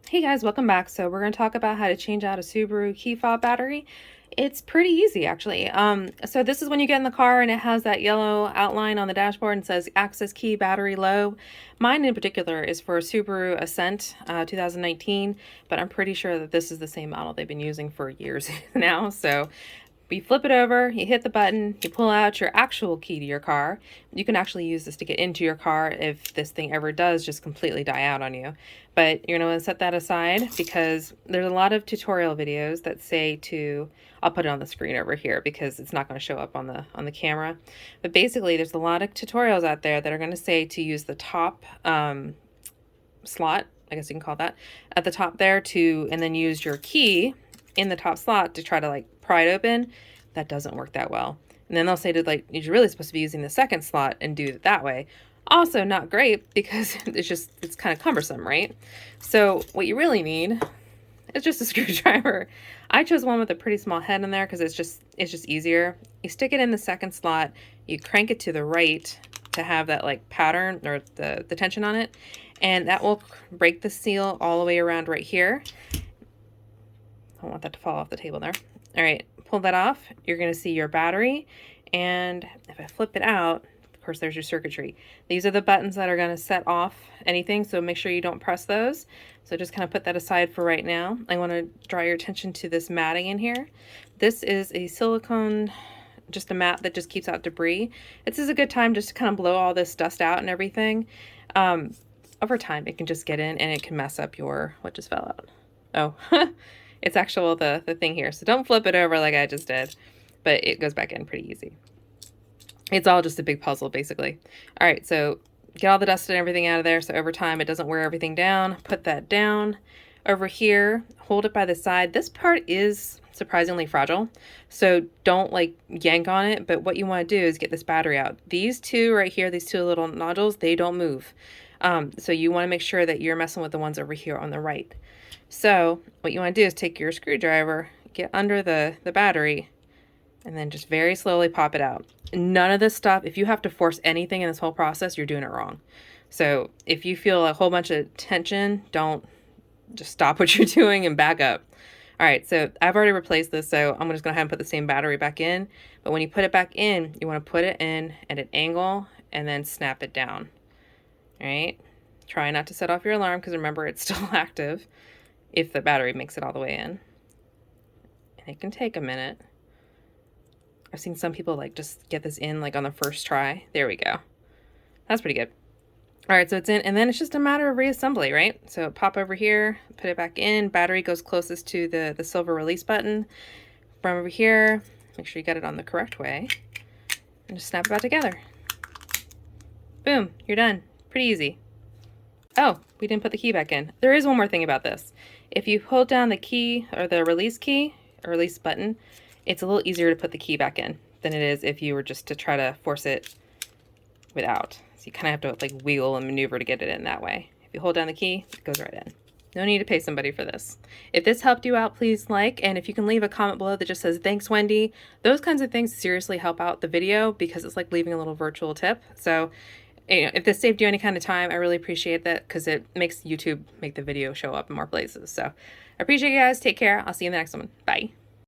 Hey guys, welcome back. So we're going to talk about how to change out a Subaru key fob battery. It's pretty easy actually. So this is when you get in the car and it has that yellow outline on the dashboard and says access key battery low. Mine in particular is for a Subaru Ascent 2019, but I'm pretty sure that this is the same model they've been using for years now. So you flip it over, you hit the button, you pull out your actual key to your car. You can actually use this to get into your car if this thing ever does just completely die out on you. But you're going to set that aside because there's a lot of tutorial videos that say to, I'll put it on the screen over here because it's not going to show up on the camera. But basically there's a lot of tutorials out there that are going to say to use the top slot, I guess you can call that, at the top there and then use your key in the top slot to try to like pry it open. That doesn't work that well. And then they'll say to like, you're really supposed to be using the second slot and do it that way. Also not great because it's kind of cumbersome, right? So what you really need is just a screwdriver. I chose one with a pretty small head in there because it's just easier. You stick it in the second slot, you crank it to the right to have that like pattern or the tension on it, and that will break the seal all the way around right here. I don't want that to fall off the table there. All right, pull that off. You're going to see your battery. And if I flip it out, of course, there's your circuitry. These are the buttons that are going to set off anything, so make sure you don't press those. So just kind of put that aside for right now. I want to draw your attention to this matting in here. This is a silicone, just a mat that just keeps out debris. This is a good time just to kind of blow all this dust out and everything. Over time, it can just get in and it can mess up your, what just fell out? Oh, it's actual the thing here. So don't flip it over like I just did, but it goes back in pretty easy. It's all just a big puzzle basically. All right, so get all the dust and everything out of there. So over time, it doesn't wear everything down. Put that down. Over here, hold it by the side. This part is surprisingly fragile, so don't like yank on it, but what you want to do is get this battery out. These two right here, these two little nodules, they don't move. So you want to make sure that you're messing with the ones over here on the right. So what you want to do is take your screwdriver, get under the battery, and then just very slowly pop it out. None of this stuff, if you have to force anything in this whole process, you're doing it wrong. So if you feel a whole bunch of tension, just stop what you're doing and back up. All right, so I've already replaced this, so I'm just gonna have to put the same battery back in. But when you put it back in, you wanna put it in at an angle and then snap it down. All right, try not to set off your alarm because remember it's still active if the battery makes it all the way in. And it can take a minute. I've seen some people like just get this in like on the first try. There we go. That's pretty good. All right, so it's in, and then it's just a matter of reassembly, right? So pop over here, put it back in. Battery goes closest to the silver release button. From over here, make sure you get it on the correct way, and just snap it back together. Boom, you're done. Pretty easy. Oh, we didn't put the key back in. There is one more thing about this. If you hold down the key or the release key or release button, it's a little easier to put the key back in than it is if you were just to try to force it without. So you kind of have to like wheel and maneuver to get it in that way. If you hold down the key, it goes right in. No need to pay somebody for this. If this helped you out, please like, and if you can leave a comment below that just says, thanks, Wendy. Those kinds of things seriously help out the video because it's like leaving a little virtual tip. So if this saved you any kind of time, I really appreciate that because it makes YouTube make the video show up in more places. So I appreciate you guys. Take care. I'll see you in the next one. Bye.